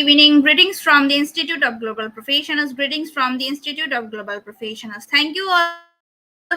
evening. Greetings from the Institute of Global Professionals. Greetings from the Institute of Global Professionals. Thank you all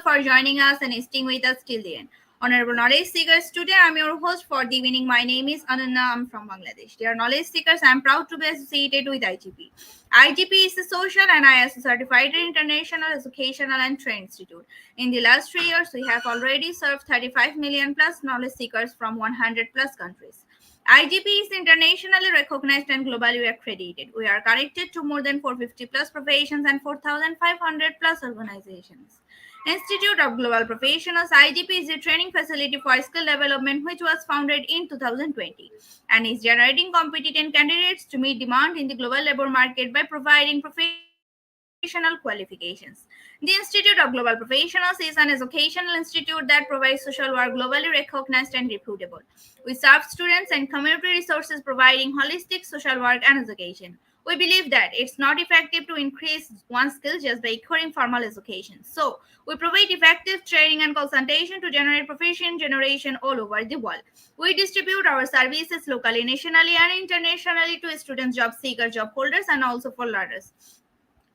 for joining us and staying with us till the end. Honorable knowledge seekers, today I'm your host for the evening. My name is Ananya. I'm from Bangladesh. Dear knowledge seekers, I'm proud to be associated with IGP. IGP is a social and ISO certified international educational and training institute. In the last 3 years, we have already served 35 million plus knowledge seekers from 100 plus countries. IGP is internationally recognized and globally accredited. We are connected to more than 450 plus professions and 4,500 plus organizations. Institute of Global Professionals IGP is a training facility for skill development which was founded in 2020 and is generating competent candidates to meet demand in the global labor market by providing professional qualifications. The Institute of Global Professionals is an educational institute that provides social work globally recognized and reputable. We serve students and community resources providing holistic social work and education. We believe that it's not effective to increase one's skill just by acquiring formal education. So, we provide effective training and consultation to generate profession generation all over the world. We distribute our services locally, nationally, and internationally to students, job seekers, job holders, and also for learners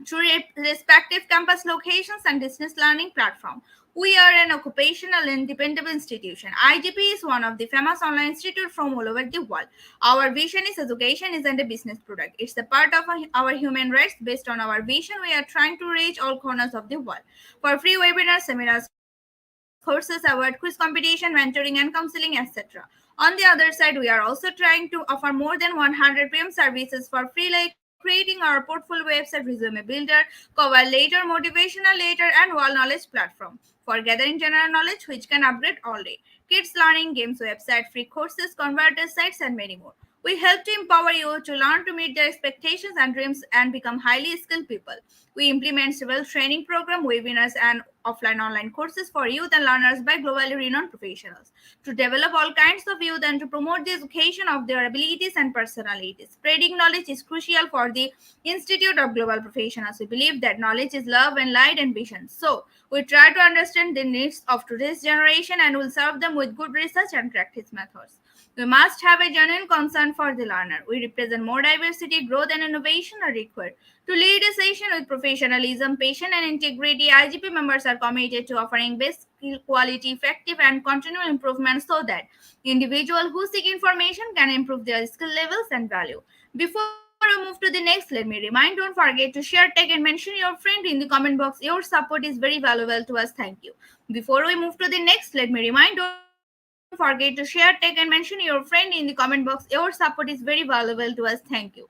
through respective campus locations and distance learning platform. We are an occupational and dependable institution. IGP is one of the famous online institutes from all over the world. Our vision is education isn't a business product. It's a part of our human rights. Based on our vision, we are trying to reach all corners of the world. For free webinars, seminars, courses, award, quiz competition, mentoring, and counseling, etc. On the other side, we are also trying to offer more than 100 premium services for free, like creating our portfolio website, resume builder, cover letter, motivational letter, and wall knowledge platform for gathering general knowledge, which can upgrade all day. Kids learning, games website, free courses, converter sites, and many more. We help to empower you to learn to meet their expectations and dreams and become highly skilled people. We implement several training programs, webinars, and offline online courses for youth and learners by globally renowned professionals to develop all kinds of youth and to promote the education of their abilities and personalities. Spreading knowledge is crucial for the Institute of Global Professionals. We believe that knowledge is love and light and vision. So, we try to understand the needs of today's generation and will serve them with good research and practice methods. We must have a genuine concern for the learner. We represent more diversity, growth, and innovation are required. To lead a session with professionalism, passion, and integrity, IGP members are committed to offering best quality, effective, and continual improvement so that individuals who seek information can improve their skill levels and value. Before I move to the next, let me remind, don't forget to share, tag, and mention your friend in the comment box. Your support is very valuable to us. Thank you. Before we move to the next, let me remind, don't forget to share, tag, and mention your friend in the comment box. Your support is very valuable to us. Thank you.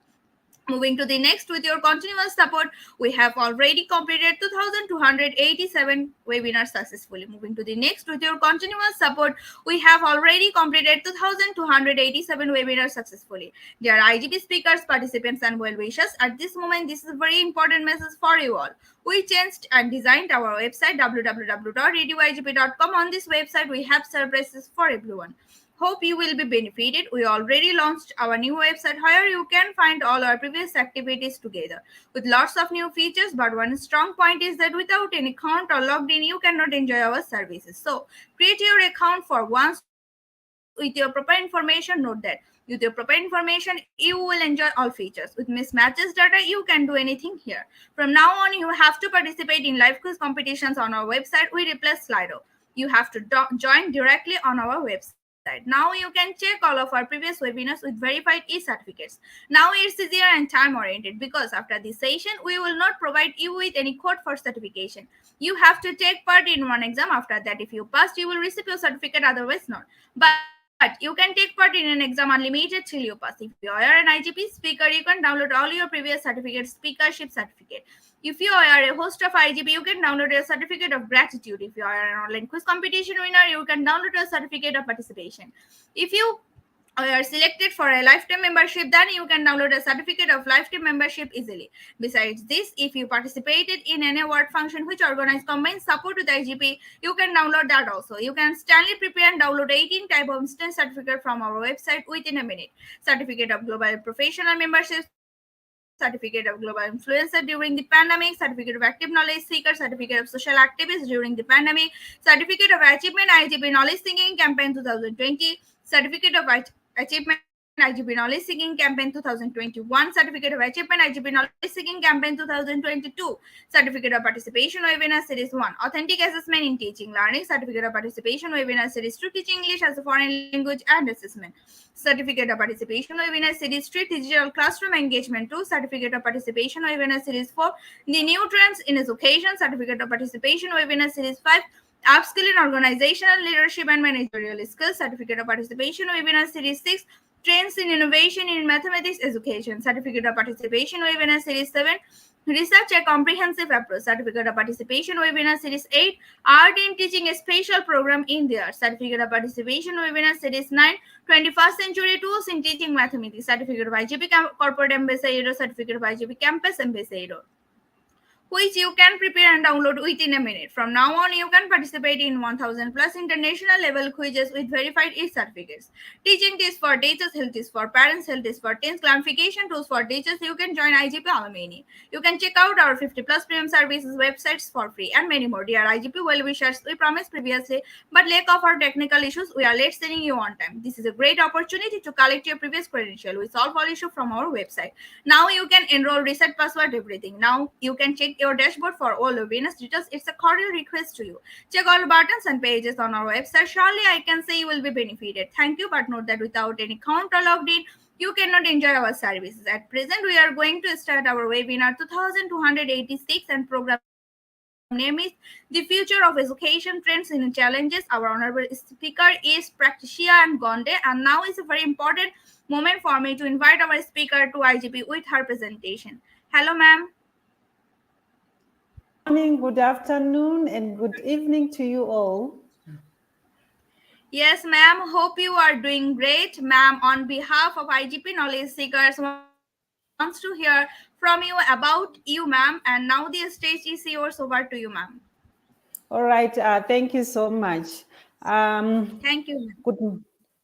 Moving to the next, with your continuous support, we have already completed 2,287 webinars successfully. Moving to the next, with your continuous support, we have already completed 2,287 webinars successfully. Dear IGP speakers, participants, and well wishers, at this moment, this is a very important message for you all. We changed and designed our website www.radioigp.com. On this website, we have surprises for everyone. Hope you will be benefited. We already launched our new website where you can find all our previous activities together with lots of new features. But one strong point is that without any account or logged in, you cannot enjoy our services. So create your account for once with your proper information. Note that with your proper information, you will enjoy all features. With mismatches data, you can do anything here. From now on, you have to participate in live quiz competitions on our website. We replace Slido. You have to join directly on our website. Now you can check all of our previous webinars with verified e-certificates. Now it's easier and time oriented because after this session, we will not provide you with any code for certification. You have to take part in one exam. After that, if you passed, you will receive your certificate, otherwise not. But you can take part in an exam unlimited till you pass. If you are an IGP speaker, you can download all your previous certificates, speakership certificate. If you are a host of IGP, you can download a certificate of gratitude. If you are an online quiz competition winner, you can download a certificate of participation. If you are selected for a lifetime membership, then you can download a certificate of lifetime membership easily. Besides this, if you participated in an award function which organized combined support with IGP, you can download that also. You can instantly prepare and download 18 type of instant certificate from our website within a minute. Certificate of global professional membership, certificate of global influencer during the pandemic, certificate of active knowledge seeker, certificate of social activist during the pandemic, certificate of achievement IGP knowledge seeking campaign 2020, certificate of achievement IGP Knowledge Seeking Campaign 2021, Certificate of Achievement, IGP Knowledge Seeking Campaign 2022, Certificate of Participation Webinar Series 1, Authentic Assessment in Teaching Learning, Certificate of Participation Webinar Series 2, Teaching English as a Foreign Language and Assessment, Certificate of Participation Webinar Series 3, Digital Classroom Engagement 2, Certificate of Participation Webinar Series 4, The New Trends in Education, Certificate of Participation Webinar Series 5, Upskill in Organizational Leadership and Managerial Skills, Certificate of Participation Webinar Series 6, Trends in Innovation in Mathematics Education, Certificate of Participation Webinar Series 7, Research a Comprehensive Approach, Certificate of Participation Webinar Series 8, Art in Teaching a Special Program in the Arts, Certificate of Participation Webinar Series 9, 21st Century Tools in Teaching Mathematics, Certificate of IGP Corporate Ambassador, Certificate of IGP Campus Ambassador, which you can prepare and download within a minute. From now on, you can participate in 1000 plus international level quizzes with verified e-certificates. Teaching tips for teachers, health tips for parents, health tips for teens, clarification tools for teachers. You can join IGP Alumni. You can check out our 50 plus premium services websites for free and many more. Dear IGP well-wishers, we promised previously, but lack of our technical issues, we are late sending you on time. This is a great opportunity to collect your previous credential. We solve all issues from our website. Now you can enroll, reset password, everything. Now you can check your dashboard for all of Venus details. It's a cordial request to you. Check all buttons and pages on our website. Surely I can say you will be benefited. Thank you, but note that without any account or logged in, you cannot enjoy our services. At present, we are going to start our webinar 2286 and program name is The Future of Education Trends and Challenges. Our honorable speaker is Praktishia and Gonde, and now is a very important moment for me to invite our speaker to IGP with her presentation. Hello, ma'am. Good morning, good afternoon, and good evening to you all. Yes, ma'am. Hope you are doing great. Ma'am, on behalf of IGP Knowledge Seekers, wants to hear from you about you, ma'am. And now the stage is yours. Over to you, ma'am. All right. Thank you so much. Thank you.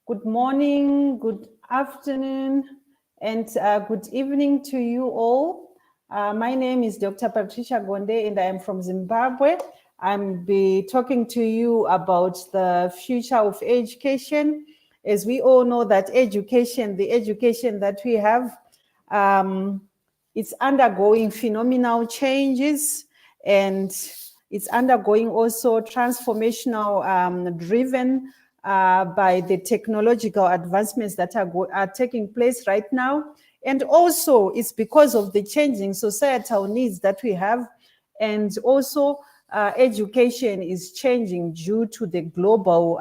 Good morning, good afternoon, and good evening to you all. My name is Dr. Patricia Gonde, and I am from Zimbabwe. I'm be talking to you about the future of education. As we all know that education, the education that we have, it's undergoing phenomenal changes, and it's undergoing also transformational driven by the technological advancements that are taking place right now. And also it's because of the changing societal needs that we have, and also education is changing due to the global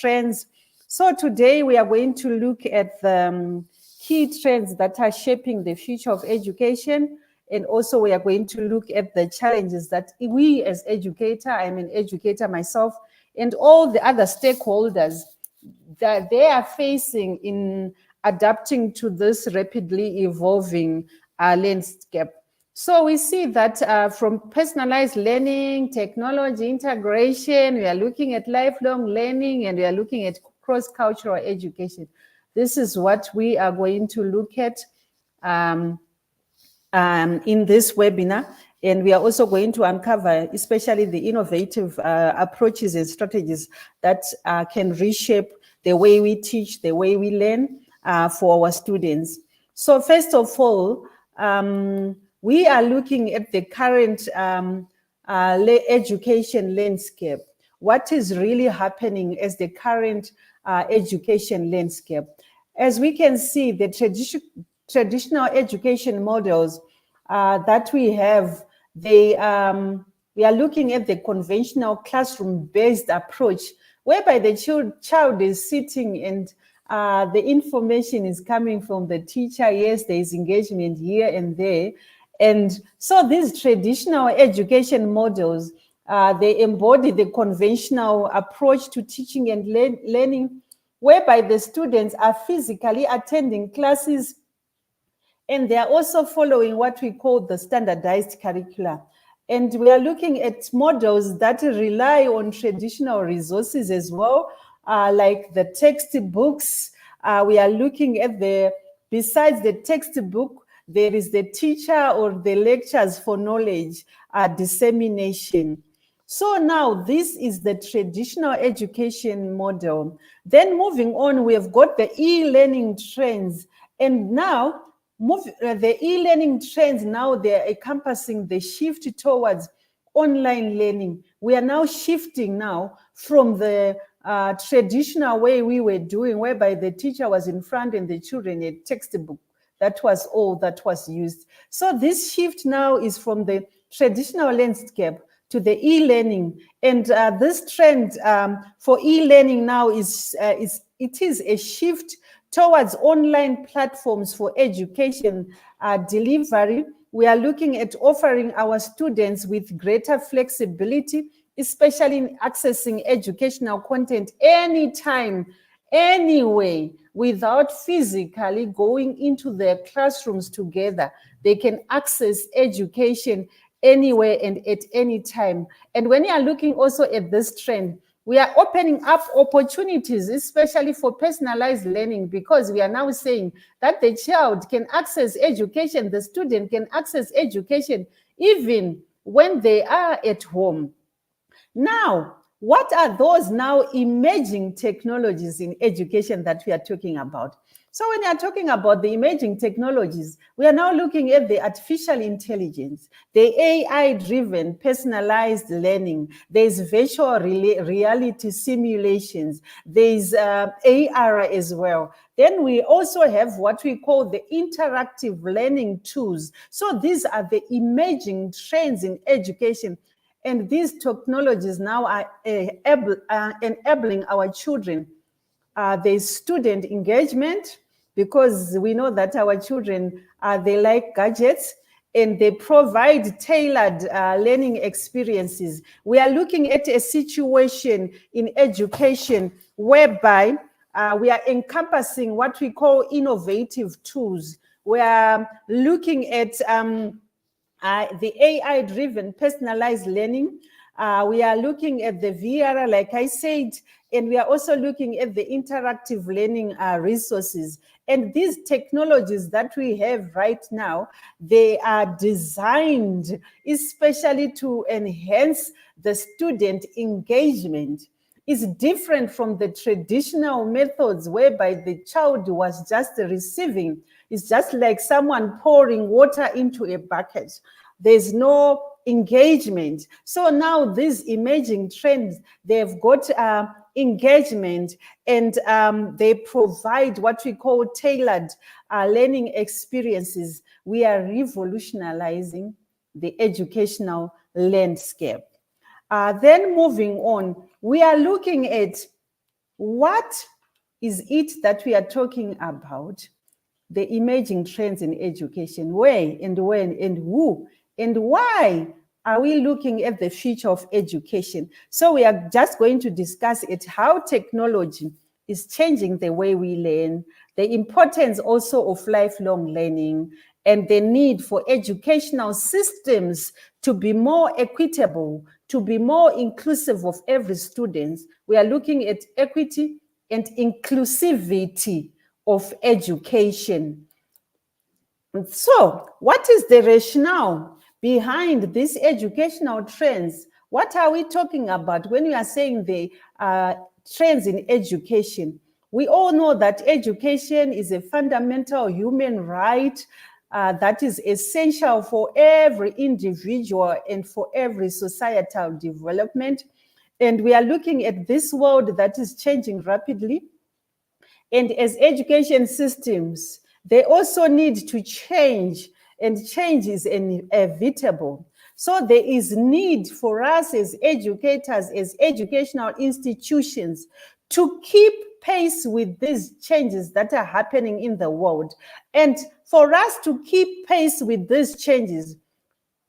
trends. So today we are going to look at the key trends that are shaping the future of education, and also we are going to look at the challenges that we as educator, I'm an educator myself, and all the other stakeholders that they are facing in adapting to this rapidly evolving landscape. So we see that from personalized learning, technology integration, we are looking at lifelong learning, and we are looking at cross-cultural education. This is what we are going to look at in this webinar. And we are also going to uncover especially the innovative approaches and strategies that can reshape the way we teach, the way we learn for our students. So first of all, we are looking at the current education landscape. What is really happening as the current education landscape? As we can see, the traditional education models that we have, we are looking at the conventional classroom-based approach, whereby the child is sitting and the information is coming from the teacher. Yes, there is engagement here and there. And so these traditional education models, they embody the conventional approach to teaching and learning, whereby the students are physically attending classes, and they are also following what we call the standardized curricula. And we are looking at models that rely on traditional resources as well, like the textbooks. We are looking at besides the textbook, there is the teacher or the lectures for knowledge dissemination. So now this is the traditional education model. Then moving on, we have got the e-learning trends. And now the e-learning trends, now they're encompassing the shift towards online learning. We are now shifting now from the traditional way we were doing, whereby the teacher was in front and the children had textbook. That was all that was used. So this shift now is from the traditional landscape to the e-learning, and this trend for e-learning now is a shift towards online platforms for education delivery. We are looking at offering our students with greater flexibility, especially in accessing educational content anytime, anyway, without physically going into their classrooms together. They can access education anywhere and at any time. And when you are looking also at this trend, we are opening up opportunities, especially for personalized learning, because we are now saying that the child can access education, the student can access education even when they are at home. Now, what are those now emerging technologies in education that we are talking about? So when you are talking about the emerging technologies, we are now looking at the artificial intelligence, the AI-driven personalized learning. There's virtual reality simulations. There's AR as well. Then we also have what we call the interactive learning tools. So these are the emerging trends in education. And these technologies now are enabling our children. There's student engagement, because we know that our children, they like gadgets, and they provide tailored learning experiences. We are looking at a situation in education whereby we are encompassing what we call innovative tools. We are looking at the AI-driven personalized learning. We are looking at the VR, like I said, and we are also looking at the interactive learning resources. And these technologies that we have right now, they are designed especially to enhance the student engagement. Is different from the traditional methods whereby the child was just receiving. It's just like someone pouring water into a bucket. There's no engagement. So now these emerging trends, they've got engagement, and they provide what we call tailored learning experiences. We are revolutionizing the educational landscape. Then moving on, we are looking at what is it that we are talking about, the emerging trends in education, where and when and who and why are we looking at the future of education. So we are just going to discuss it, how technology is changing the way we learn, the importance also of lifelong learning, and the need for educational systems to be more equitable, to be more inclusive of every student. We are looking at equity and inclusivity of education. So, what is the rationale behind these educational trends? What are we talking about when we are saying the trends in education? We all know that education is a fundamental human right that is essential for every individual and for every societal development. And we are looking at this world that is changing rapidly. And as education systems, they also need to change, and change is inevitable. So there is need for us as educators, as educational institutions, to keep pace with these changes that are happening in the world. And for us to keep pace with these changes,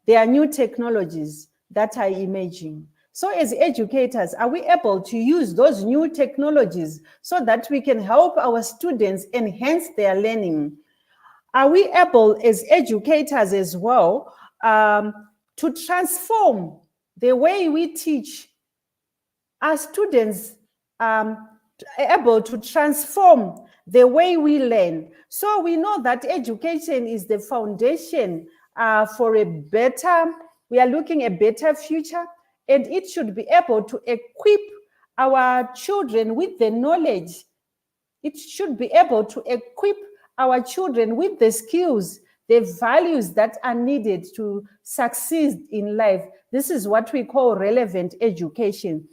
there are new technologies that are emerging. So as educators, are we able to use those new technologies so that we can help our students enhance their learning? Are we able as educators as well to transform the way we teach? Are students able to transform the way we learn? So we know that education is the foundation for a better, we are looking at a better future. and it should be able to equip our children with the knowledge. It should be able to equip our children with the skills, the values that are needed to succeed in life. This is what we call relevant education.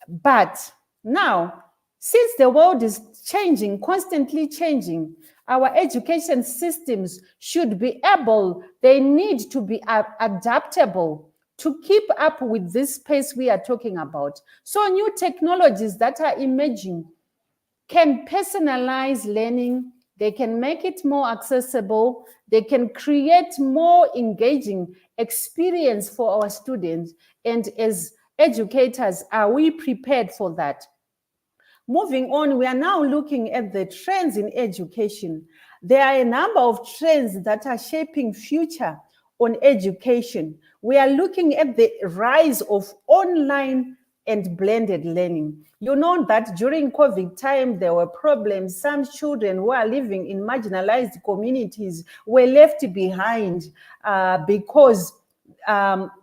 But now, since the world is changing, constantly changing, our education systems should be able, they need to be adaptable to keep up with this pace we are talking about. So new technologies that are emerging can personalize learning, they can make it more accessible, they can create more engaging experience for our students. And as educators, are we prepared for that? Moving on, we are now looking at the trends in education. There are a number of trends that are shaping future on education. We are looking at the rise of online and blended learning. You know that during COVID time, there were problems. Some children who are living in marginalized communities were left behind because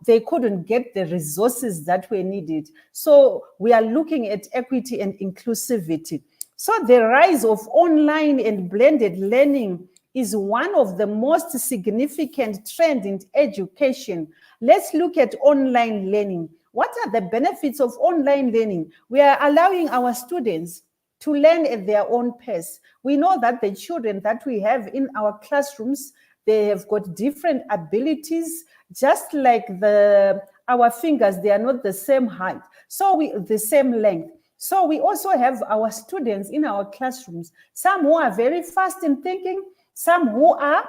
they couldn't get the resources that were needed. So we are looking at equity and inclusivity. So the rise of online and blended learning is one of the most significant trends in education. Let's look at online learning. What are the benefits of online learning? We are allowing our students to learn at their own pace. We know that the children that we have in our classrooms, they have got different abilities, just like our fingers, they are not the same height, the same length. So we also have our students in our classrooms, some who are very fast in thinking, some who are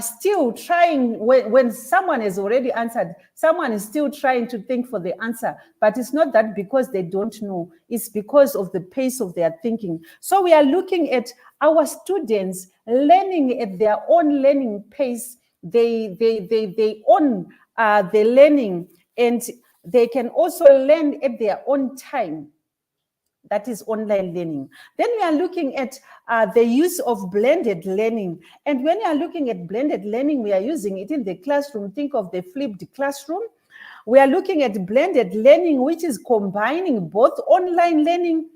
still trying, when someone has already answered, someone is still trying to think for the answer. But it's not that because they don't know, it's because of the pace of their thinking. So we are looking at our students learning at their own learning pace. They own the learning, and they can also learn at their own time. That is online learning. Then we are looking at the use of blended learning. And when we are looking at blended learning, we are using it in the classroom. Think of the flipped classroom. We are looking at blended learning, which is combining both online learning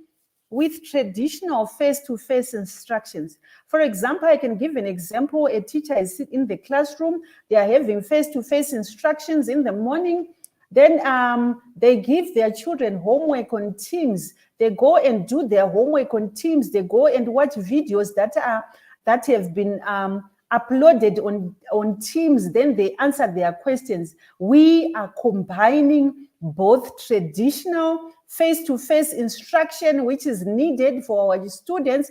with traditional face-to-face instructions. For example, I can give an example. A teacher is in the classroom. They are having face-to-face instructions in the morning. Then they give their children homework on Teams. They go and do their homework on Teams. They go and watch videos that have been uploaded on Teams. Then they answer their questions. We are combining both traditional face-to-face instruction, which is needed for our students,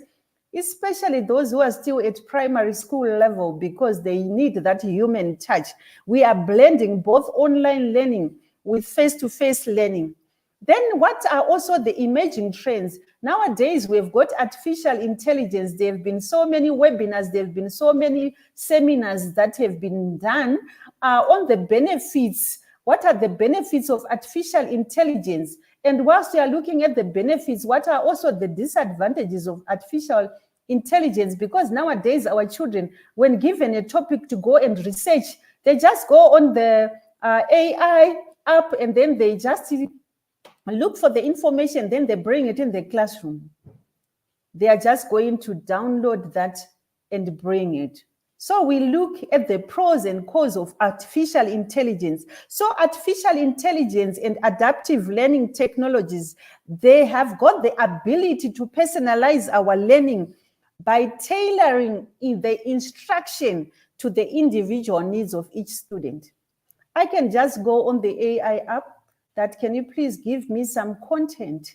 especially those who are still at primary school level, because they need that human touch. We are blending both online learning with face-to-face learning. Then what are also the emerging trends? Nowadays, we've got artificial intelligence. There have been so many webinars, there have been so many seminars that have been done on the benefits. What are the benefits of artificial intelligence? And whilst we are looking at the benefits, what are also the disadvantages of artificial intelligence? Because nowadays, our children, when given a topic to go and research, they just go on the AI app, and then they just look for the information, then they bring it in the classroom. They are just going to download that and bring it. So we look at the pros and cons of artificial intelligence. So artificial intelligence and adaptive learning technologies, they have got the ability to personalize our learning by tailoring the instruction to the individual needs of each student. I can just go on the AI app that, can you please give me some content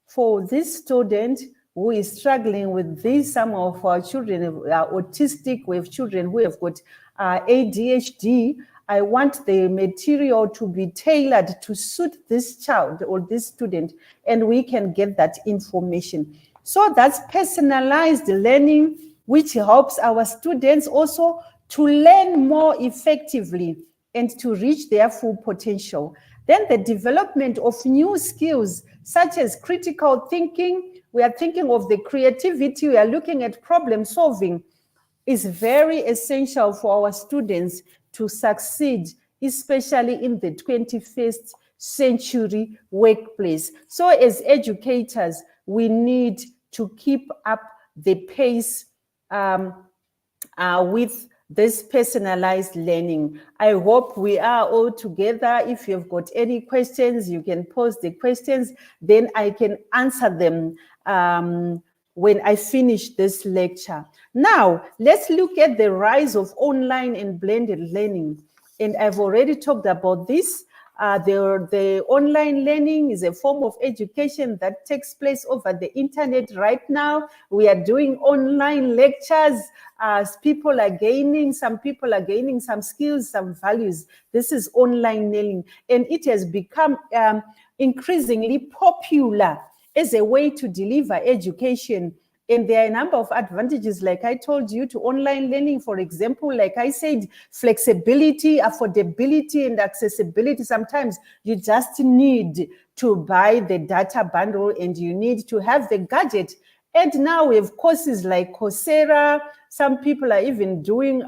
for this student who is struggling with this? Some of our children are autistic. We have children who have got ADHD. I want the material to be tailored to suit this child or this student, and we can get that information. So that's personalized learning, which helps our students also to learn more effectively and to reach their full potential. Then the development of new skills, such as critical thinking. We are thinking of the creativity. We are looking at problem solving, is very essential for our students to succeed especially in the 21st century workplace. So as educators, we need to keep up the pace with this personalized learning. I hope we are all together. If you've got any questions, you can post the questions, then I can answer them when I finish this lecture. Now, let's look at the rise of online and blended learning. And I've already talked about this. The online learning is a form of education that takes place over the internet right now. We are doing online lectures as some people are gaining some skills, some values. This is online learning, and it has become increasingly popular as a way to deliver education. And there are a number of advantages, like I told you, to online learning. For example, like I said, flexibility, affordability, and accessibility. Sometimes you just need to buy the data bundle and you need to have the gadget. And now we have courses like Coursera. Some people are even doing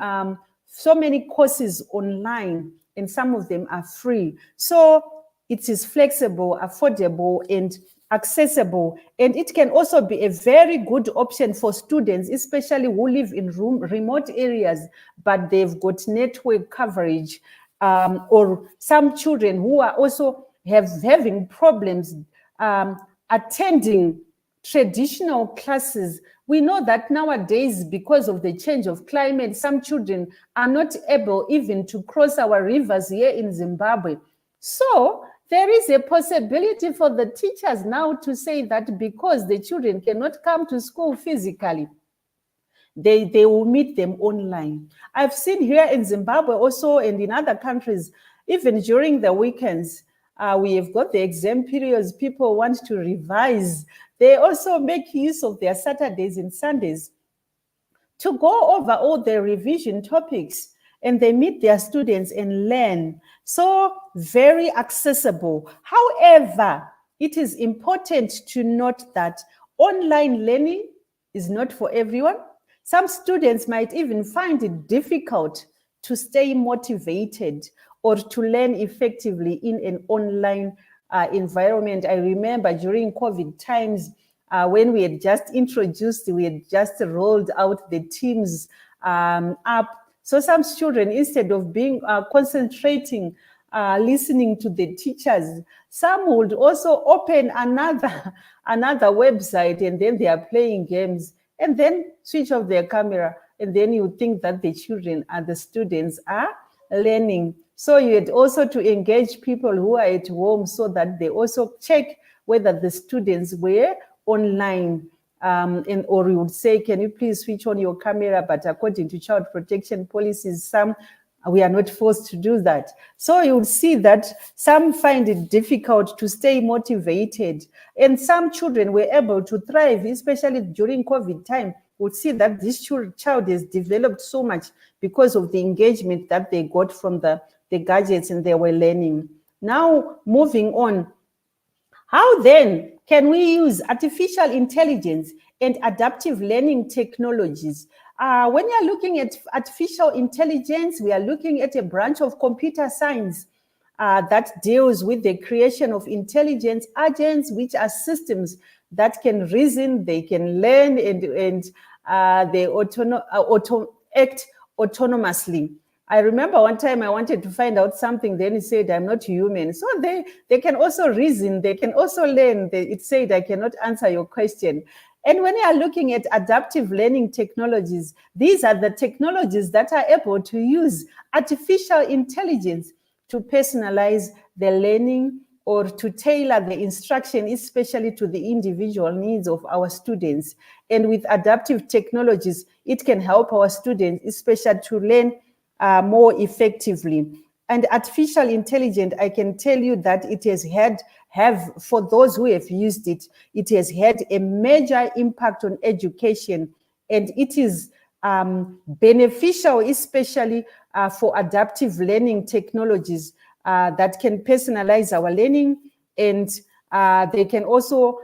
so many courses online, and some of them are free. So it is flexible, affordable, and accessible, and it can also be a very good option for students, especially who live in remote areas, but they've got network coverage, or some children who are also having problems attending traditional classes. We know that nowadays, because of the change of climate, some children are not able even to cross our rivers here in Zimbabwe. So there is a possibility for the teachers now to say that because the children cannot come to school physically, they will meet them online. I've seen here in Zimbabwe also, and in other countries, even during the weekends, we have got the exam periods, people want to revise. They also make use of their Saturdays and Sundays to go over all the revision topics, and they meet their students and learn. So very accessible. However, it is important to note that online learning is not for everyone. Some students might even find it difficult to stay motivated or to learn effectively in an online environment. I remember during COVID times, when we had just rolled out the Teams app. So some children, instead of being concentrating, listening to the teachers, some would also open another website, and then they are playing games, and then switch off their camera, and then you think that the children and the students are learning. So you had also to engage people who are at home so that they also check whether the students were online. Or you would say, can you please switch on your camera? But according to child protection policies, we are not forced to do that. So you would see that some find it difficult to stay motivated, and some children were able to thrive, especially during COVID time. Would see that this child has developed so much because of the engagement that they got from the gadgets and they were learning. Now, moving on, how then can we use artificial intelligence and adaptive learning technologies? When you're looking at artificial intelligence, we are looking at a branch of computer science that deals with the creation of intelligence agents, which are systems that can reason, they can learn, and they act autonomously. I remember one time I wanted to find out something, then it said, I'm not human. So they can also reason, they can also learn. It said, I cannot answer your question. And when you are looking at adaptive learning technologies, these are the technologies that are able to use artificial intelligence to personalize the learning or to tailor the instruction, especially to the individual needs of our students. And with adaptive technologies, it can help our students, especially to learn more effectively. And artificial intelligence, I can tell you that it has for those who have used it, it has had a major impact on education, and it is beneficial, especially for adaptive learning technologies that can personalize our learning, and they can also,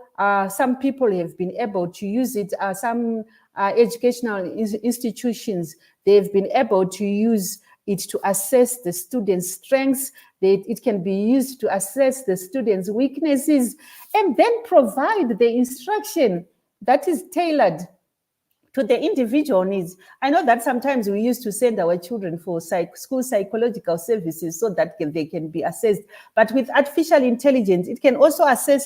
some people have been able to use it, some educational institutions, they've been able to use it to assess the students' strengths. It can be used to assess the students' weaknesses, and then provide the instruction that is tailored to the individual needs. I know that sometimes we used to send our children for school psychological services so that they can be assessed. But with artificial intelligence, it can also assess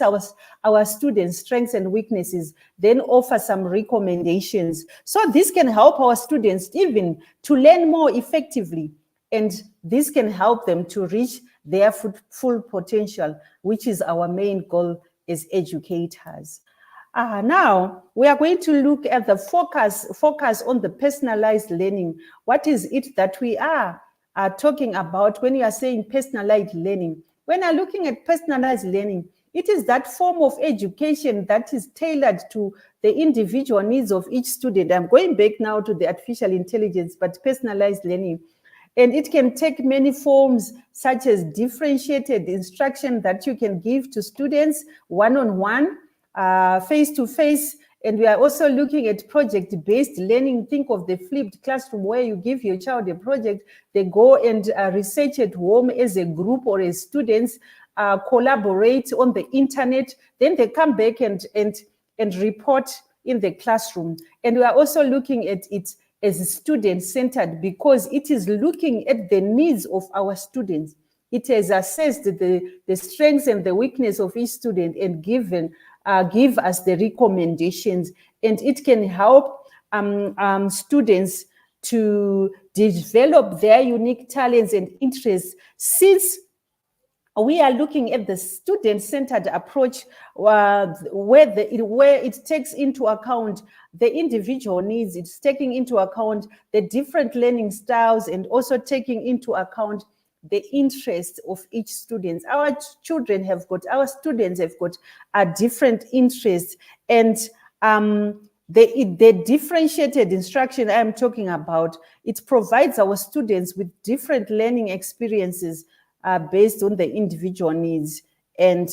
our students' strengths and weaknesses, then offer some recommendations. So this can help our students even to learn more effectively. And this can help them to reach their full potential, which is our main goal as educators. Now, we are going to look at the focus on the personalized learning. What is it that we are talking about when we are saying personalized learning? When we are looking at personalized learning, it is that form of education that is tailored to the individual needs of each student. I'm going back now to the artificial intelligence, but personalized learning. And it can take many forms, such as differentiated instruction that you can give to students one-on-one, face-to-face, and we are also looking at project-based learning. Think of the flipped classroom where you give your child a project, they go and research at home as a group or as students, collaborate on the internet, then they come back and report in the classroom. And we are also looking at it as student-centered because it is looking at the needs of our students. It has assessed the strengths and the weakness of each student and give us the recommendations, and it can help students to develop their unique talents and interests. Since we are looking at the student-centered approach where it takes into account the individual needs, it's taking into account the different learning styles and also taking into account the interests of each student. Our students have got different interests, and the differentiated instruction I'm talking about, it provides our students with different learning experiences based on the individual needs. And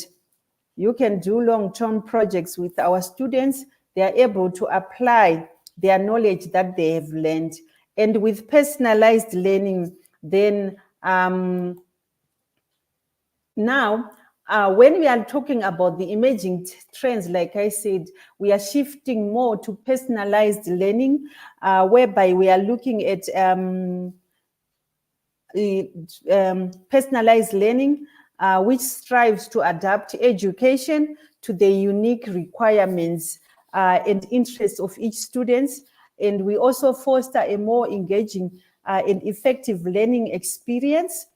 you can do long-term projects with our students. They are able to apply their knowledge that they have learned. And with personalized learning, then now, when we are talking about the emerging trends, like I said, we are shifting more to personalized learning, whereby we are looking at personalized learning, which strives to adapt education to the unique requirements and interests of each student. And we also foster a more engaging and effective learning experience.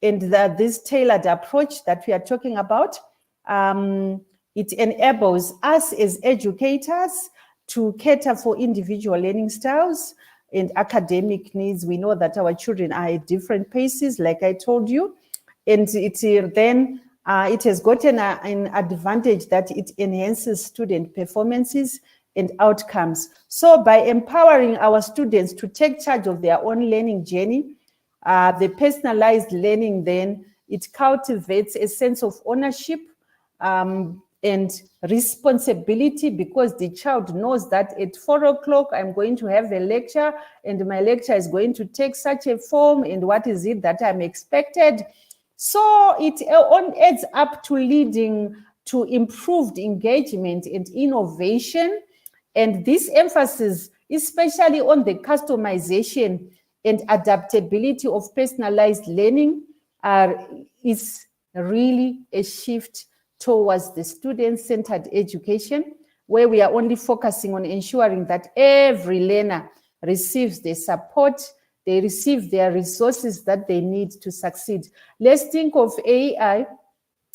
And this tailored approach that we are talking about, it enables us as educators to cater for individual learning styles and academic needs. We know that our children are at different paces, like I told you, and it has gotten an advantage that it enhances student performances and outcomes. So by empowering our students to take charge of their own learning journey, the personalized learning, then it cultivates a sense of ownership and responsibility, because the child knows that at 4 o'clock I'm going to have a lecture and my lecture is going to take such a form, and what is it that I'm expected. So it adds up to leading to improved engagement and innovation. And this emphasis, especially on the customization and adaptability of personalized learning, is really a shift towards the student-centered education, where we are only focusing on ensuring that every learner receives the support, they receive their resources that they need to succeed. Let's think of AI,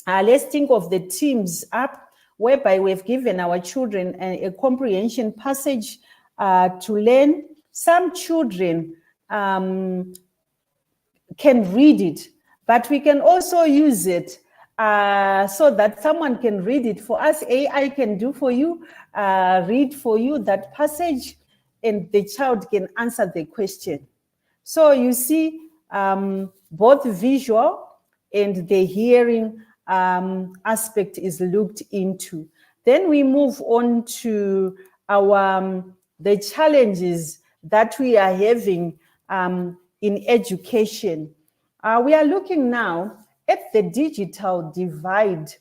let's think of the Teams app, whereby we've given our children a comprehension passage to learn. Some children can read it, but we can also use it so that someone can read it for us. AI can do for you, read for you that passage, and the child can answer the question. So you see, both visual and the hearing aspect is looked into. Then we move on to our the challenges that we are having in education. We are looking now at the digital divide.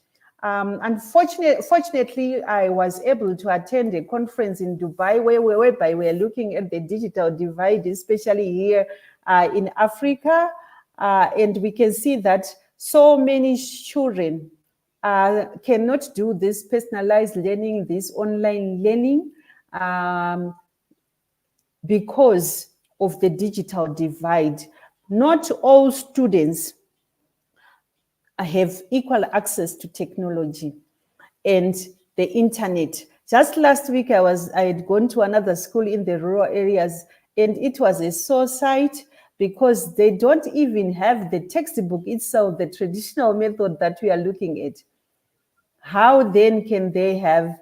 Fortunately, I was able to attend a conference in Dubai whereby we're looking at the digital divide, especially here in Africa. And we can see that so many children cannot do this personalized learning, this online learning, because of the digital divide. Not all students have equal access to technology and the internet. Just last week, I had gone to another school in the rural areas, and it was a sore sight because they don't even have the textbook itself, the traditional method that we are looking at. How then can they have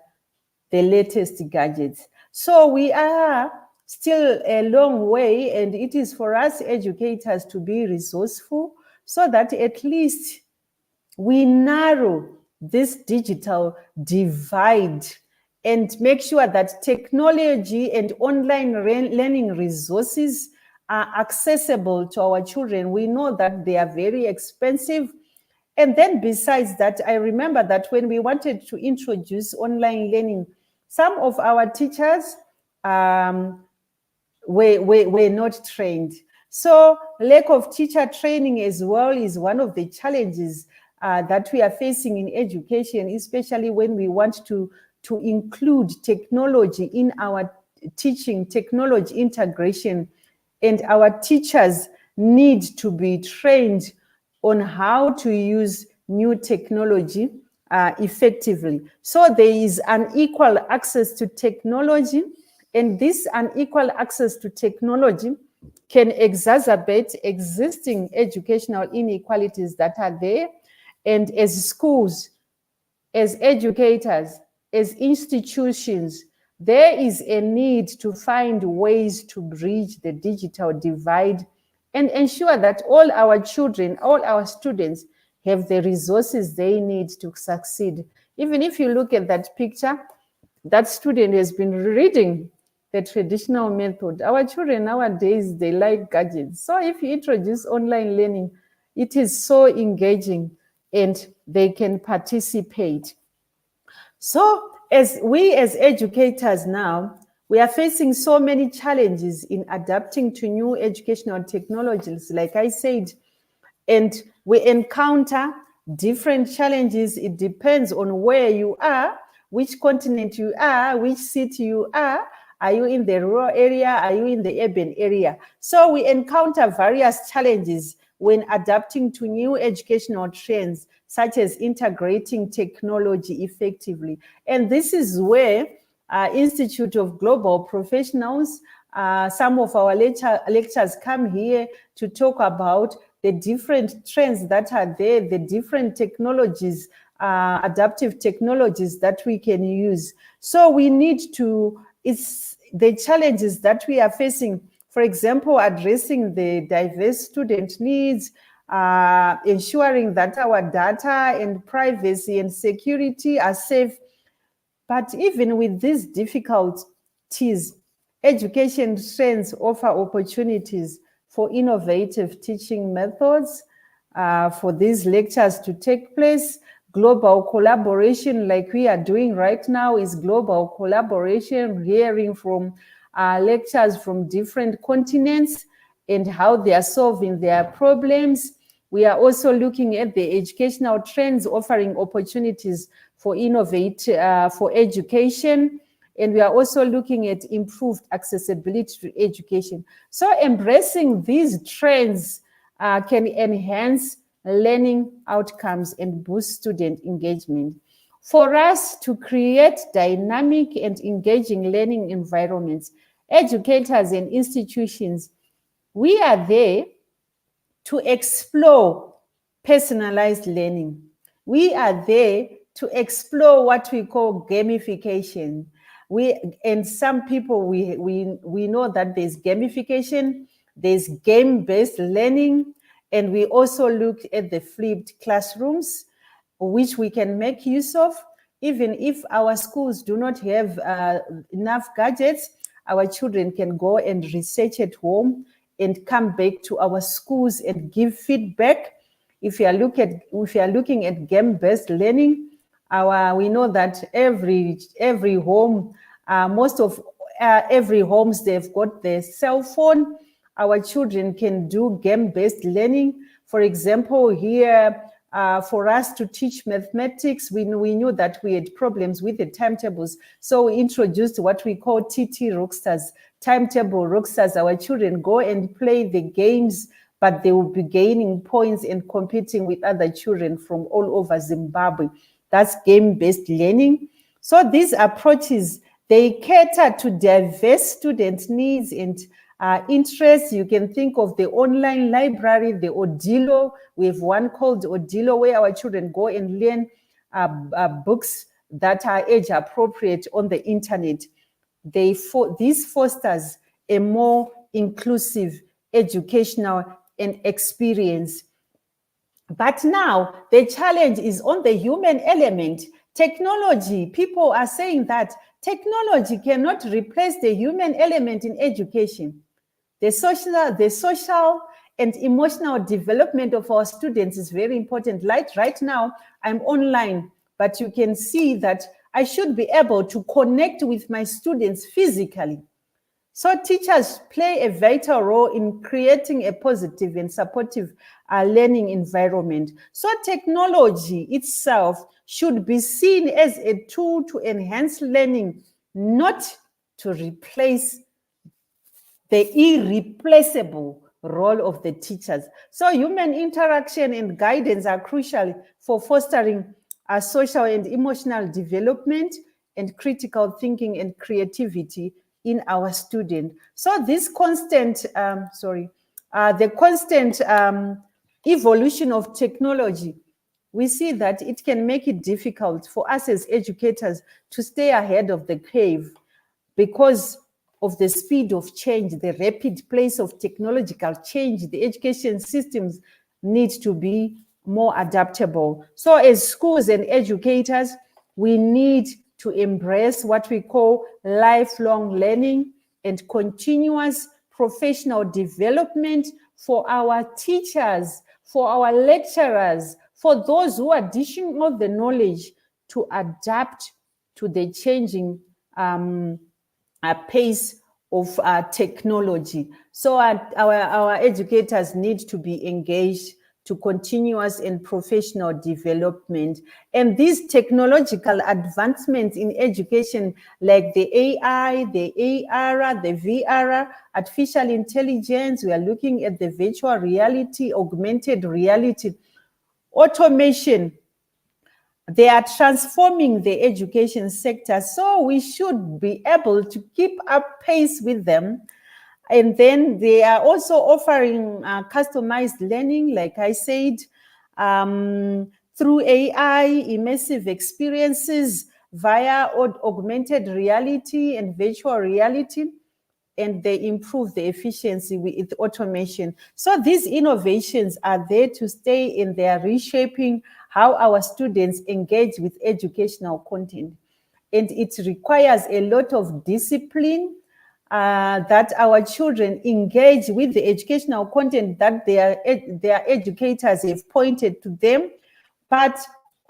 the latest gadgets? So we are still a long way, and it is for us educators to be resourceful so that at least we narrow this digital divide and make sure that technology and online learning resources are accessible to our children. We know that they are very expensive. And then besides that, I remember that when we wanted to introduce online learning, some of our teachers were not trained. So lack of teacher training as well is one of the challenges that we are facing in education, especially when we want to include technology in our teaching, technology integration, and our teachers need to be trained on how to use new technology effectively. So there is unequal access to technology, and this unequal access to technology can exacerbate existing educational inequalities that are there. And as schools, as educators, as institutions, there is a need to find ways to bridge the digital divide and ensure that all our children, all our students have the resources they need to succeed. Even if you look at that picture, that student has been reading the traditional method. Our children nowadays, they like gadgets. So if you introduce online learning, it is so engaging and they can participate. So as educators now, we are facing so many challenges in adapting to new educational technologies, like I said, and we encounter different challenges. It depends on where you are, which continent you are, which city you are. Are you in the rural area? Are you in the urban area? So we encounter various challenges when adapting to new educational trends, such as integrating technology effectively. And this is where Institute of Global Professionals, some of our lectures come here to talk about the different trends that are there, the different technologies, adaptive technologies that we can use. So we need to, it's the challenges that we are facing, for example, addressing the diverse student needs, ensuring that our data and privacy and security are safe. But even with these difficulties, education trends offer opportunities for innovative teaching methods, for these lectures to take place. Global collaboration, like we are doing right now, is global collaboration, hearing from lectures from different continents and how they are solving their problems. We are also looking at the educational trends, offering opportunities for for education. And we are also looking at improved accessibility to education. So embracing these trends can enhance learning outcomes and boost student engagement. For us to create dynamic and engaging learning environments, educators and institutions, we are there to explore personalized learning. We are there to explore what we call gamification. And some people, we know that there's gamification, there's game-based learning, and we also look at the flipped classrooms, which we can make use of. Even if our schools do not have enough gadgets, our children can go and research at home and come back to our schools and give feedback. If you are looking at game-based learning, we know that every home, most of every homes, they've got their cell phone. Our children can do game-based learning. For example, here, for us to teach mathematics, we knew that we had problems with the timetables. So we introduced what we call TT Rockstars, timetable Rockstars. Our children go and play the games, but they will be gaining points and competing with other children from all over Zimbabwe. That's game-based learning. So these approaches, they cater to diverse student needs and interests. You can think of the online library, the Odilo. We have one called Odilo, where our children go and learn books that are age appropriate on the internet. This fosters a more inclusive educational and experience. But now the challenge is on the human element. Technology, people are saying that technology cannot replace the human element in education. The social and emotional development of our students is very important. Like right now, I'm online, but you can see that I should be able to connect with my students physically. So teachers play a vital role in creating a positive and supportive learning environment. So technology itself should be seen as a tool to enhance learning, not to replace the irreplaceable role of the teachers. So human interaction and guidance are crucial for fostering a social and emotional development and critical thinking and creativity in our student. So this constant, evolution of technology, we see that it can make it difficult for us as educators to stay ahead of the curve because of the speed of change, the rapid pace of technological change. The education systems need to be more adaptable. So as schools and educators, we need to embrace what we call lifelong learning and continuous professional development for our teachers, for our lecturers, for those who are dishing out the knowledge to adapt to the changing pace of technology. So our educators need to be engaged to continuous and professional development. And these technological advancements in education, like the AI, the AR, the VR, artificial intelligence, we are looking at the virtual reality, augmented reality, automation, they are transforming the education sector. So we should be able to keep up pace with them. And then they are also offering customized learning, like I said, through AI, immersive experiences via augmented reality and virtual reality, and they improve the efficiency with automation. So these innovations are there to stay, and they are reshaping how our students engage with educational content. And it requires a lot of discipline that our children engage with the educational content that their educators have pointed to them, but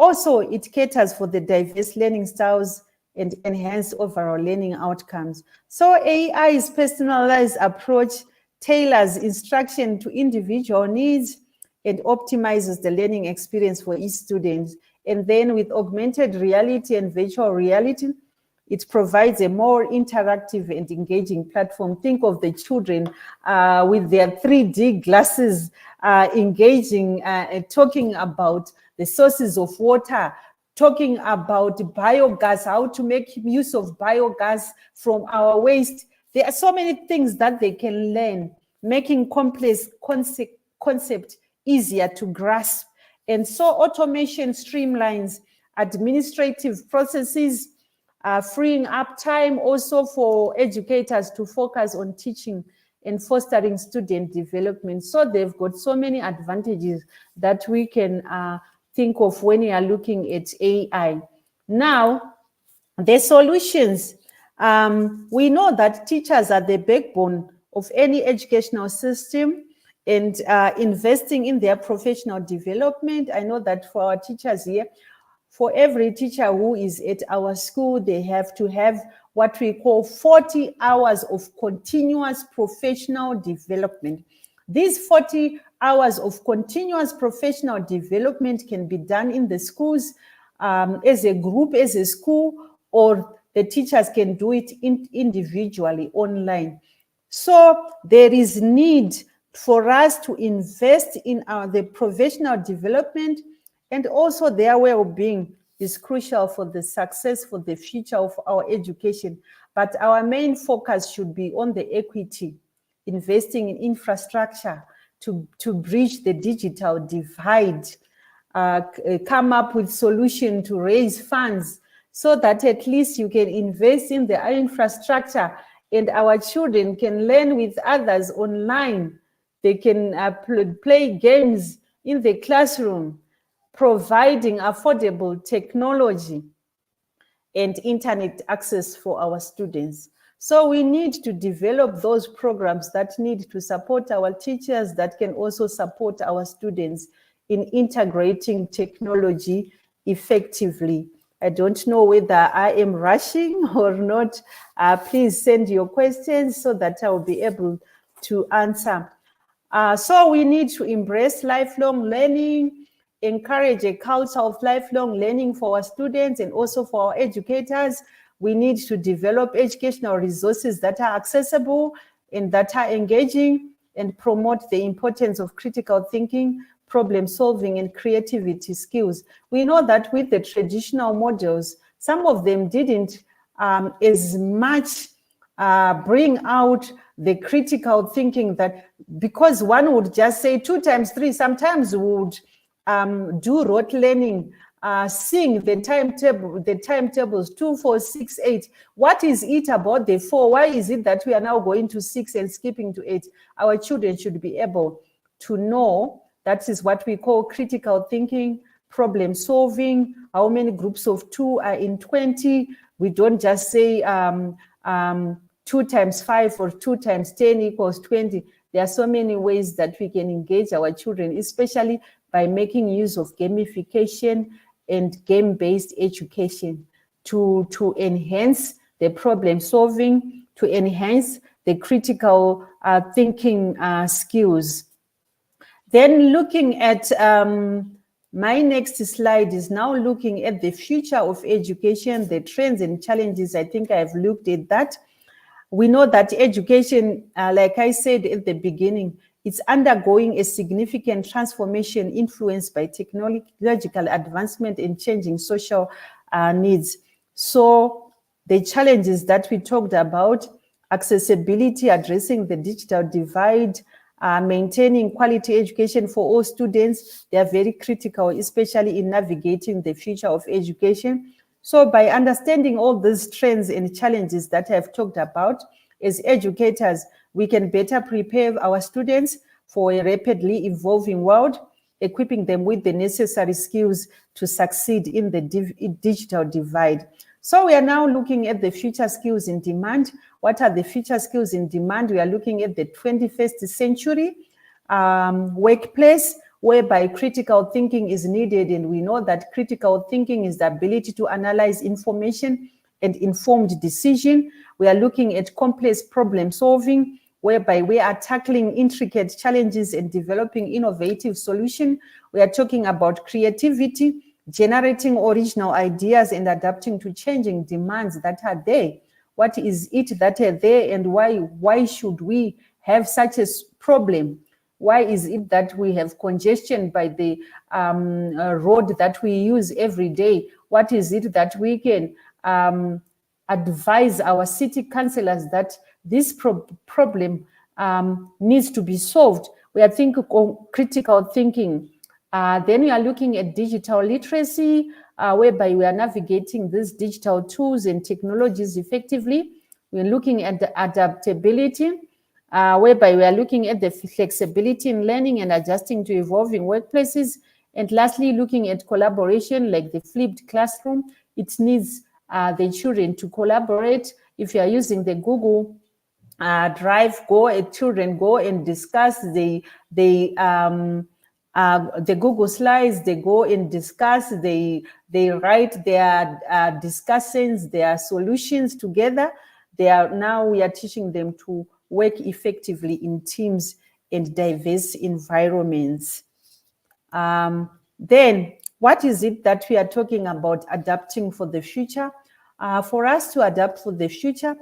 also it caters for the diverse learning styles and enhance overall learning outcomes. So AI's personalized approach tailors instruction to individual needs and optimizes the learning experience for each student. And then with augmented reality and virtual reality, it provides a more interactive and engaging platform. Think of the children with their 3D glasses engaging, talking about the sources of water, talking about biogas, how to make use of biogas from our waste. There are so many things that they can learn, making complex concept easier to grasp. And so automation streamlines administrative processes, freeing up time also for educators to focus on teaching and fostering student development. So they've got so many advantages that we can think of when you are looking at AI. Now, the solutions. We know that teachers are the backbone of any educational system and investing in their professional development. I know that for our teachers here, for every teacher who is at our school, they have to have what we call 40 hours of continuous professional development. These 40 hours of continuous professional development can be done in the schools as a group, as a school, or the teachers can do it individually online. So there is need for us to invest in the professional development, and also their well-being is crucial for the success, for the future of our education. But our main focus should be on the equity, investing in infrastructure to bridge the digital divide, come up with solution to raise funds so that at least you can invest in the infrastructure and our children can learn with others online. They can play games in the classroom, providing affordable technology and internet access for our students. So we need to develop those programs that need to support our teachers, that can also support our students in integrating technology effectively. I don't know whether I am rushing or not. Please send your questions so that I will be able to answer. So we need to embrace lifelong learning, encourage a culture of lifelong learning for our students and also for our educators. We need to develop educational resources that are accessible and that are engaging, and promote the importance of critical thinking, problem solving, and creativity skills. We know that with the traditional models, some of them didn't as much bring out the critical thinking, that because one would just say 2 times 3, sometimes would do rote learning, seeing the timetables 2, 4, 6, 8. What is it about the 4? Why is it that we are now going to 6 and skipping to 8? Our children should be able to know that is what we call critical thinking, problem solving. How many groups of 2 are in 20? We don't just say 2 times 5 or 2 times 10 equals 20. There are so many ways that we can engage our children, especially by making use of gamification and game-based education to enhance the problem solving, to enhance the critical thinking skills. Then looking at my next slide is now looking at the future of education, the trends and challenges. I think I've looked at that. We know that education, like I said at the beginning, it's undergoing a significant transformation influenced by technological advancement and changing social needs. So the challenges that we talked about, accessibility, addressing the digital divide, maintaining quality education for all students, they are very critical, especially in navigating the future of education. So by understanding all these trends and challenges that I've talked about, as educators, we can better prepare our students for a rapidly evolving world, equipping them with the necessary skills to succeed in the digital divide. So we are now looking at the future skills in demand. What are the future skills in demand? We are looking at the 21st century workplace, whereby critical thinking is needed. And we know that critical thinking is the ability to analyze information and informed decision. We are looking at complex problem solving, whereby we are tackling intricate challenges and developing innovative solutions. We are talking about creativity, generating original ideas and adapting to changing demands that are there. What is it that are there, and why should we have such a problem? Why is it that we have congestion by the road that we use every day? What is it that we can advise our city councillors that this problem needs to be solved? We are thinking critical thinking. Then we are looking at digital literacy, whereby we are navigating these digital tools and technologies effectively. We're looking at the adaptability, whereby we are looking at the flexibility in learning and adjusting to evolving workplaces. And lastly, looking at collaboration, like the flipped classroom. It needs the children to collaborate. If you are using the Google children go and discuss the Google Slides, they go and discuss, they write their discussions, their solutions together. Now we are teaching them to work effectively in teams and diverse environments. Then what is it that we are talking about adapting for the future? For us to adapt for the future,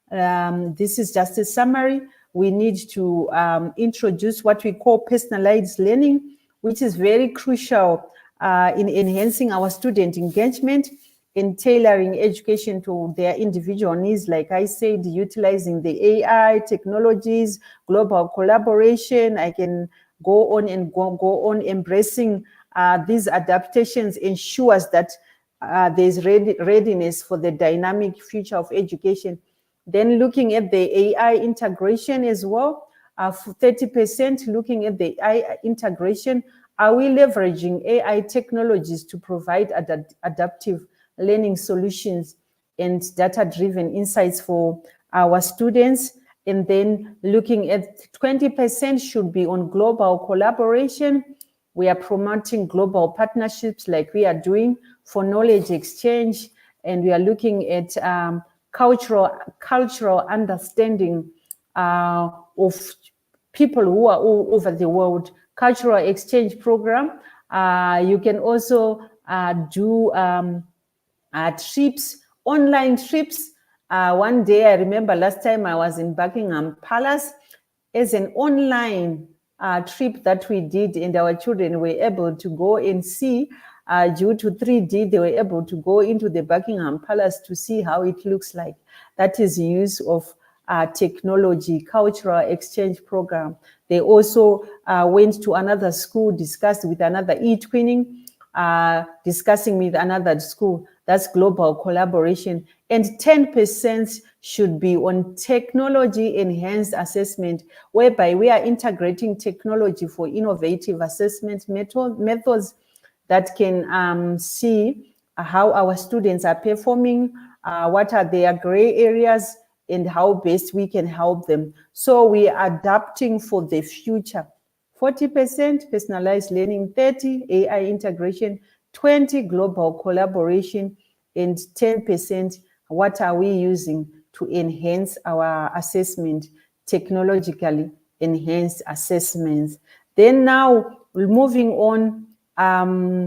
this is just a summary. We need to introduce what we call personalized learning, which is very crucial in enhancing our student engagement, in tailoring education to their individual needs. Like I said, utilizing the AI technologies, global collaboration. I can go on and go on. Embracing these adaptations ensures that there's readiness for the dynamic future of education. Then looking at the AI integration as well, 30% looking at the AI integration. Are we leveraging AI technologies to provide adaptive learning solutions and data-driven insights for our students? And then looking at 20% should be on global collaboration. We are promoting global partnerships like we are doing for knowledge exchange, and we are looking at cultural understanding of people who are all over the world. Cultural exchange program. You can also do trips, online trips. One day, I remember last time I was in Buckingham Palace, as an online trip that we did, and our children were able to go and see. Due to 3D, they were able to go into the Buckingham Palace to see how it looks like. That is the use of technology, cultural exchange program. They also went to another school, discussed with another e-twinning, discussing with another school. That's global collaboration. And 10% should be on technology-enhanced assessment, whereby we are integrating technology for innovative assessment methods that can see how our students are performing, what are their gray areas, and how best we can help them. So we are adapting for the future. 40% personalized learning, 30 AI integration, 20 global collaboration, and 10% what are we using to enhance our assessment, technologically enhanced assessments. Then now moving on,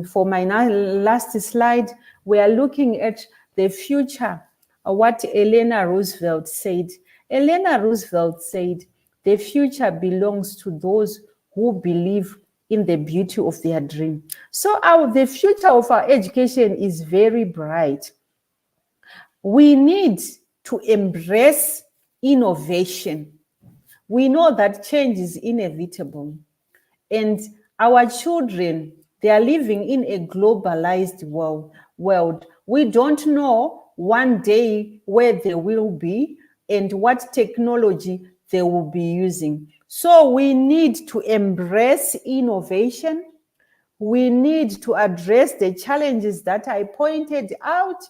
for my last slide, we are looking at the future, what Eleanor Roosevelt said. Eleanor Roosevelt said, the future belongs to those who believe in the beauty of their dream. So the future of our education is very bright. We need to embrace innovation. We know that change is inevitable. And our children, they are living in a globalized world. We don't know one day where they will be and what technology they will be using. So we need to embrace innovation. We need to address the challenges that I pointed out,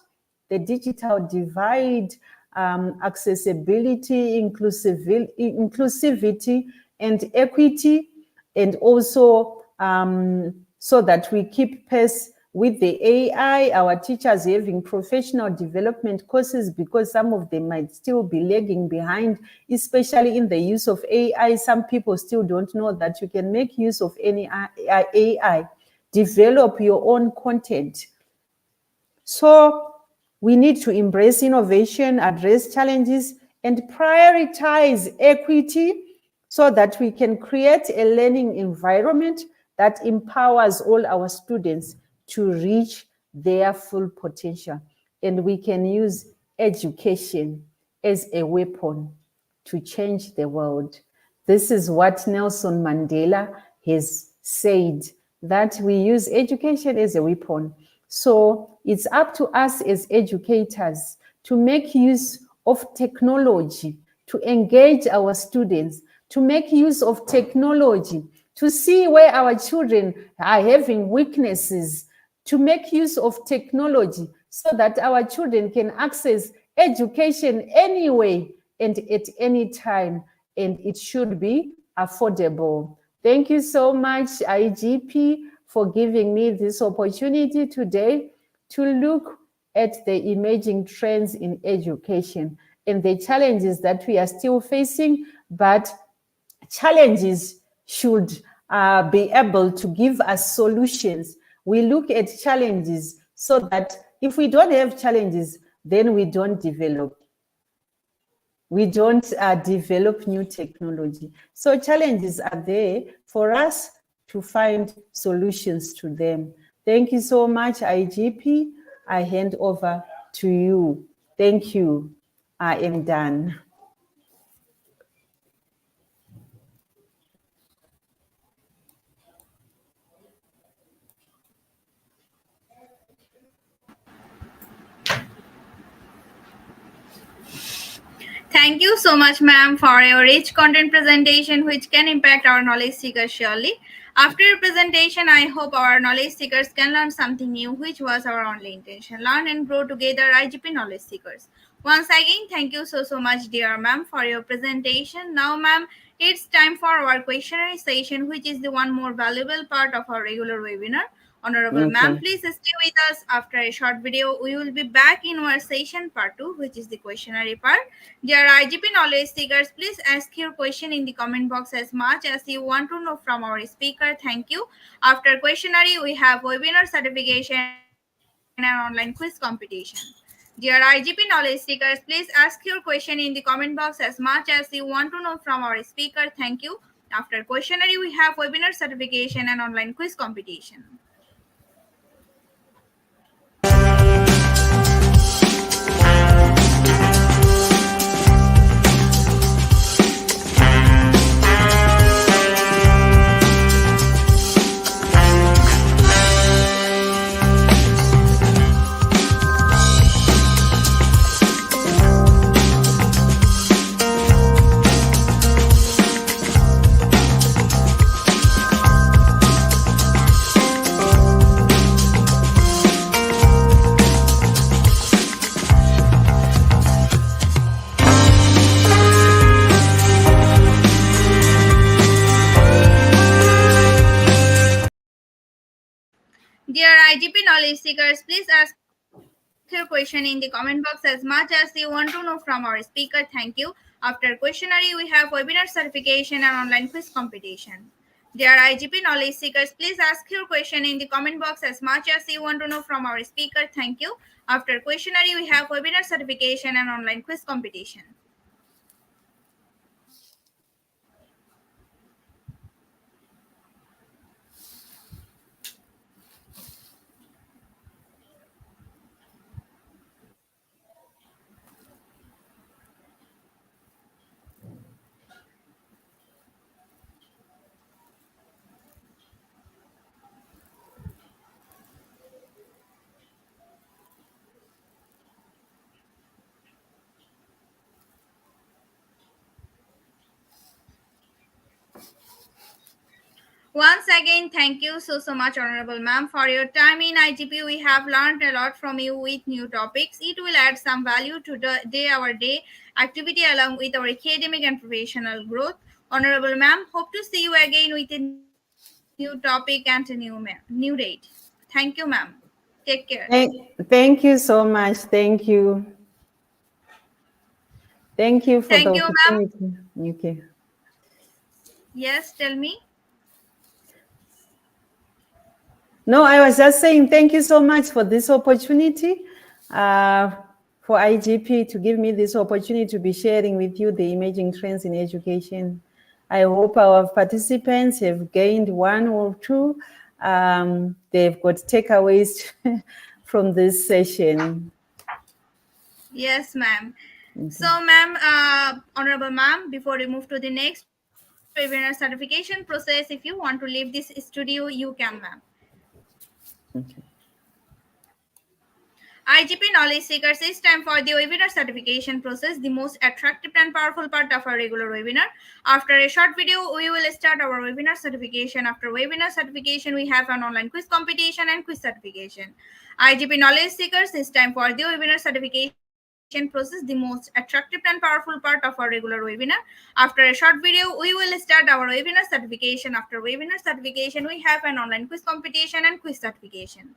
the digital divide, accessibility, inclusivity, and equity, and also so that we keep pace with the AI, our teachers having professional development courses, because some of them might still be lagging behind, especially in the use of AI. Some people still don't know that you can make use of any AI, develop your own content. So we need to embrace innovation, address challenges, and prioritize equity so that we can create a learning environment that empowers all our students to reach their full potential. And we can use education as a weapon to change the world. This is what Nelson Mandela has said, that we use education as a weapon. So it's up to us as educators to make use of technology, to engage our students, to make use of technology, to see where our children are having weaknesses, to make use of technology so that our children can access education anyway and at any time, and it should be affordable. Thank you so much, IGP, for giving me this opportunity today to look at the emerging trends in education and the challenges that we are still facing, but challenges should be able to give us solutions. We look at challenges so that if we don't have challenges, then we don't develop. We don't develop new technology. So challenges are there for us to find solutions to them. Thank you so much, IGP. I hand over to you. Thank you. I am done. Thank you so much, ma'am, for your rich content presentation, which can impact our knowledge seekers surely. After your presentation, I hope our knowledge seekers can learn something new, which was our only intention. Learn and grow together, IGP knowledge seekers. Once again, thank you so much, dear ma'am, for your presentation. Now, ma'am, it's time for our questionnaire session, which is the one more valuable part of our regular webinar. Honorable ma'am, Okay. please stay with us. After a short video, we will be back in our session part 2, which is the questionnaire part. Dear IGP knowledge seekers, please ask your question in the comment box as much as you want to know from our speaker. Thank you. After questionnaire, we have webinar certification and online quiz competition. Dear IGP knowledge seekers, please ask your question in the comment box as much as you want to know from our speaker. Thank you. After questionnaire, we have webinar certification and online quiz competition. Dear IGP knowledge seekers, please ask your question in the comment box as much as you want to know from our speaker. Thank you. After questionnaire, we have webinar certification and online quiz competition. Dear IGP knowledge seekers, please ask your question in the comment box as much as you want to know from our speaker. Thank you. After questionnaire, we have webinar certification and online quiz competition. Once again, thank you so much, Honorable Ma'am, for your time in IGP. We have learned a lot from you with new topics. It will add some value to the our day activity along with our academic and professional growth. Honorable Ma'am, hope to see you again with a new topic and a new date. Thank you, ma'am. Take care. Thank you so much. Thank you. Thank you for Thank the you, ma'am. opportunity. Okay. Yes, tell me. No, I was just saying thank you so much for this opportunity, for IGP to give me this opportunity to be sharing with you the emerging trends in education. I hope our participants have gained one or two. They've got takeaways from this session. Yes, ma'am. So, ma'am, honorable ma'am, before we move to the next webinar certification process, if you want to leave this studio, you can, ma'am. Okay. IGP knowledge seekers, it's time for the webinar certification process, the most attractive and powerful part of our regular webinar. After a short video, we will start our webinar certification. After webinar certification, we have an online quiz competition and quiz certification. IGP knowledge seekers, it's time for the webinar certification process, the most attractive and powerful part of our regular webinar. After a short video, we will start our webinar certification. After webinar certification, we have an online quiz competition and quiz certification.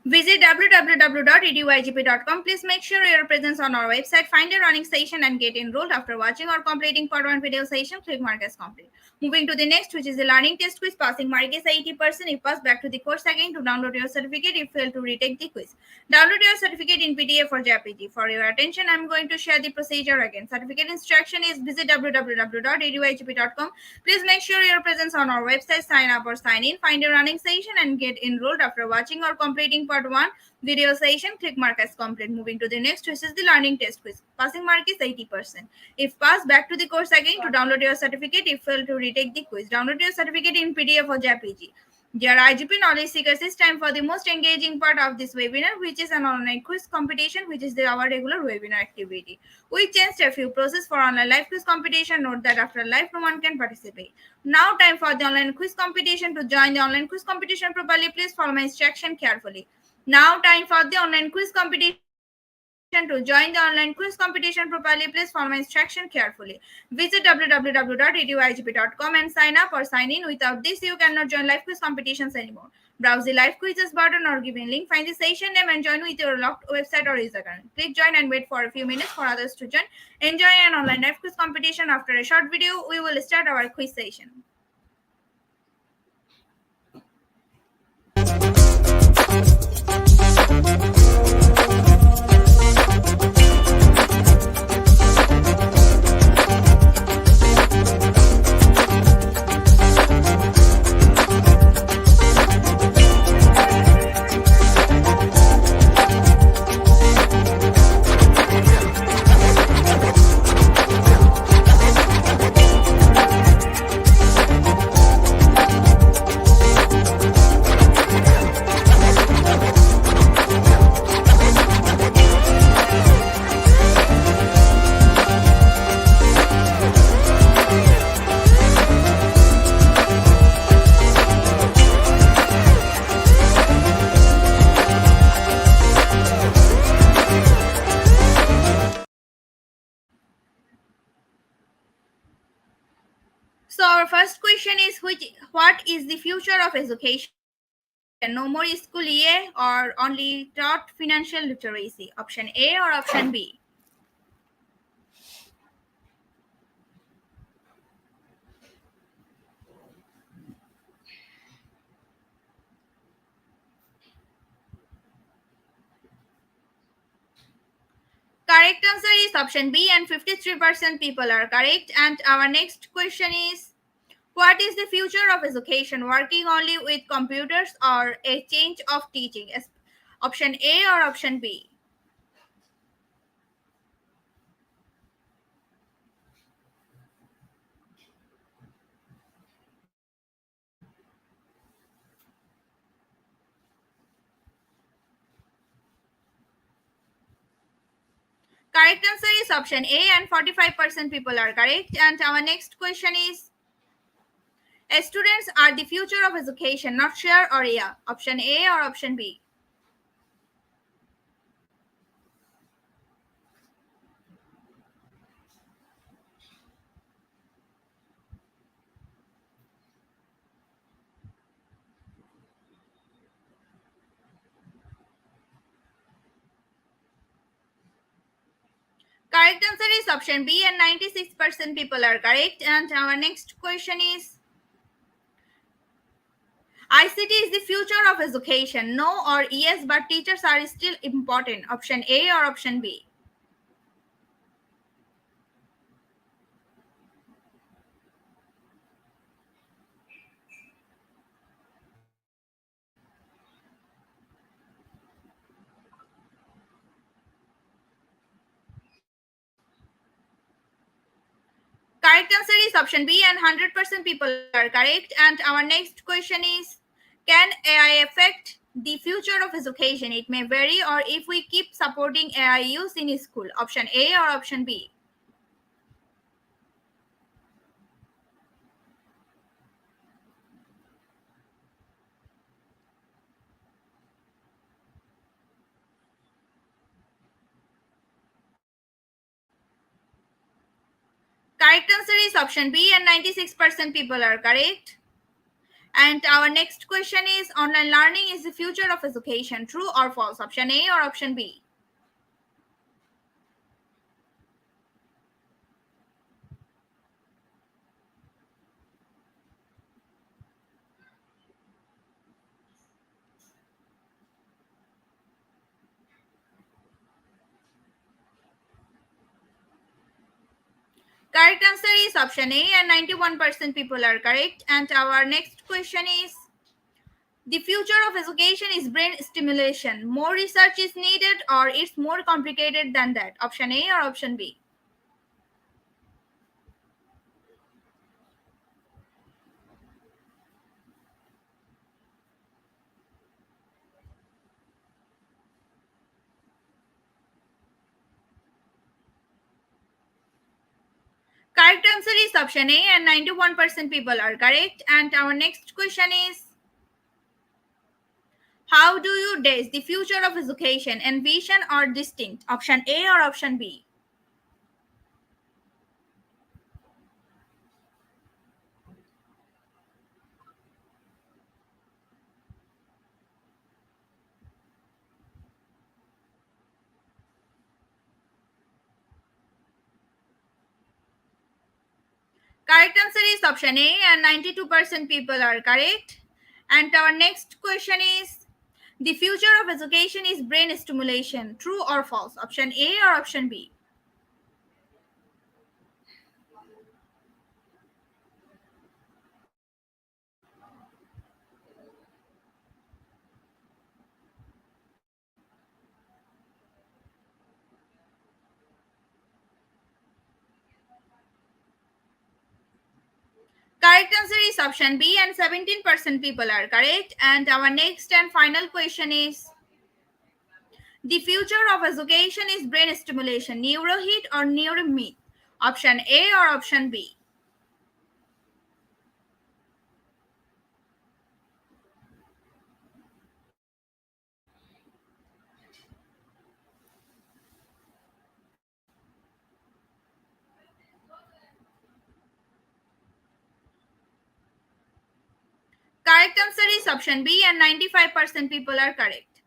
Visit www.eduigp.com. Please make sure your presence on our website. Find a running session and get enrolled. After watching or completing part 1 video session, click mark as complete. Moving to the next, which is the learning test quiz. Passing mark is 80%. If pass, back to the course again to download your certificate. If fail, to retake the quiz. Download your certificate in PDF or JPG. For your attention, I'm going to share the procedure again. Certificate instruction is visit www.eduigp.com. Please make sure your presence on our website. Sign up or sign in. Find a running session and get enrolled. After watching or completing part 1 video session, click mark as complete. Moving to the next, which is the learning test quiz. Passing mark is 80%. If pass, back to the course again to download your certificate. If fail, to retake the quiz. Download your certificate in PDF or JPG. Dear IGP knowledge seekers, it's time for the most engaging part of this webinar, which is an online quiz competition, which is our regular webinar activity. We changed a few process for online live quiz competition. Note that after live, no one can participate. Now time for the online quiz competition. To join the online quiz competition properly, please follow my instruction carefully. Now time for the online quiz competition. To join the online quiz competition properly, please follow my instruction carefully. Visit www.eduigp.com and sign up or sign in. Without this, you cannot join live quiz competitions anymore. Browse the live quizzes button or given link. Find the session name and join with your locked website or user account. Click join and wait for a few minutes for others to join. Enjoy an online live quiz competition. After a short video, we will start our quiz session. So our first question is what is the future of education? No more school year or only taught financial literacy? Option A or option B? Correct answer is option B, and 53% people are correct. And our next question is, what is the future of education? Working only with computers or a change of teaching? Option A or option B? Correct answer is option A, and 45% people are correct. And our next question is, students are the future of education, not sure or yeah? Option A or option B? Correct answer answer is option B, and 96% people are correct. And our next question is, ICT is the future of education. No or yes, but teachers are still important. Option A or option B? Correct answer is option B, and 100% people are correct. And our next question is, can AI affect the future of education? It may vary, or if we keep supporting AI use in school. Option A or option B? Correct answer is option B, and 96% people are correct. And our next question is, online learning is the future of education. True or false? Option A or option B? Correct answer is option A, and 91% people are correct. And our next question is, the future of education is brain stimulation. More research is needed, or it's more complicated than that? Option A or option B? Correct answer is option A, and 91% people are correct. And our next question is, how do you days the future of education? Envision or distinct? Option A or option B? Correct answer is option A, and 92% people are correct. And our next question is, the future of education is brain stimulation. True or false? Option A or option B? Correct answer is option B, and 17% people are correct. And our next and final question is, the future of education is brain stimulation. Neurohit or neuromyth? Option A or option B? Correct answer is option B, and 95% people are correct.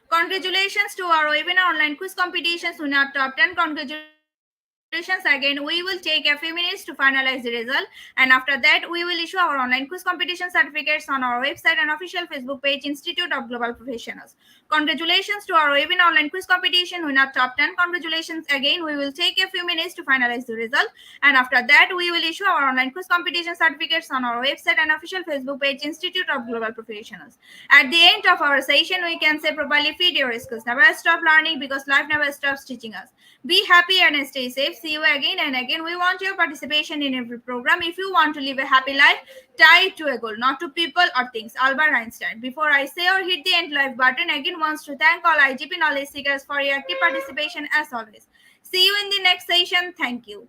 Congratulations to our webinar online quiz competitions winner top 10. Congratulations again. We will take a few minutes to finalize the result, and after that we will issue our online quiz competition certificates on our website and official Facebook page, Institute of Global Professionals. Congratulations to our webinar online quiz competition winner top 10. Congratulations again. We will take a few minutes to finalize the result, and after that we will issue our online quiz competition certificates on our website and official Facebook page, Institute of Global Professionals. At the end of our session, we can say properly, feed your skills. Never stop learning, because life never stops teaching us. Be happy and stay safe. See you again and again. We want your participation in every program. If you want to live a happy life, tie it to a goal, not to people or things. Albert Einstein. Before I say or hit the end live button, again wants to thank all IGP knowledge seekers for your active participation as always. See you in the next session. Thank you.